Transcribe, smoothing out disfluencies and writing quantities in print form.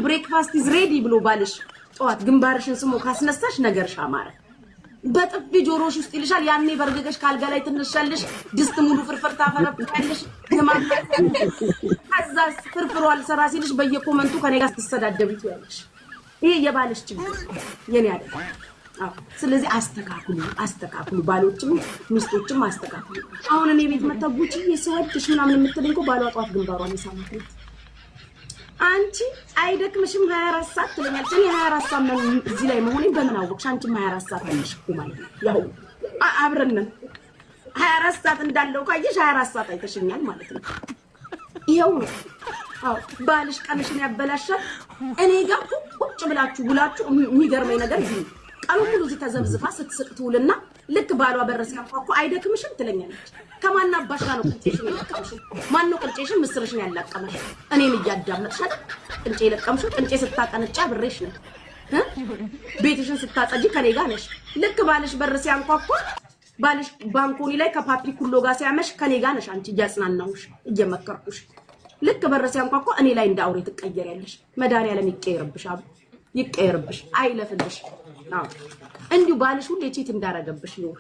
ብሬክፋስት ኢዝ ሬዲ ብሎ ባልሽ ጧት ግንባርሽን ስሞ ካስነሳሽ ነገርሽ አማረ በጥፊ ጆሮሽ ውስጥ ይልሻል ያኔ በርገገሽ ካልጋ ላይ ትነሻለሽ ድስት ሙሉ ፍርፍር ታፈረፍያለሽ ከዛ ፍርፍሩ አልሰራ ሲልሽ በየኮመንቱ ከኔ ጋር ትሰዳደቢ ትያለሽ ይሄ የባልሽ ችግር የኔ አይደል ስለዚህ አስተካክሉ ባሎችም ሚስቶችም አስተካክሉ አሁን እኔ ቤት መጣጉጪ የሰወድሽ ምናምን የምትለኝ እኮ ባሏ ጧት ግንባሯን ይሳማት አንቺ አይደክምሽም 24 ሰዓት ትለኛለሽ እኔ 24 ሰዓት እዚህ ላይ መሆኔ በምን አወቅሽ አንቺ 24 ሰዓት ነሽ እኮ ማለት ነው ያው አብረን 24 ሰዓት እንዳለው ካየሽ 24 ሰዓት አይተሽኛል ማለት ነው ይሄው አው ባልሽ ቀንሽን ያበላሻል እኔ ጋር ቁጭ ብላችሁ ብላችሁ የሚገርመኝ ነገር ይሄ ቀኑ ሙሉ እዚህ ተዘብዝፋ ስትስቅቱልና ልክ ባሏ በረስ ያንኳኩ አይደክምሽም ትለኛለች ከማን አባሽ ጋር ነው ቅንጬሽን ያለቀምሽ ማን ነው ቅንጬሽን ምስርሽን ያላቀመሽ እኔን እያዳመጥሽ አይደል ቅንጬ ለቀምሽ ቅንጬ ስታቀነጫ ብሬሽ ነው ቤትሽን ስታጸጂ ከኔ ጋር ነሽ ልክ ባልሽ በረስ ያንኳኩ ባልሽ ባንኮኒ ላይ ከፓፒ ኩሎ ጋር ሲያመሽ ከኔ ጋር ነሽ አንቺ እያጽናናውሽ እየመከርኩሽ ልክ በረስ ያንኳኩ እኔ ላይ እንዳውሬ ትቀየሪያለሽ መድኃኒዓለም ይቀየርብሽ አይለፍልሽ እንዲሁ ባልሽ ሁሌ ቺት እንዳረገብሽ ነው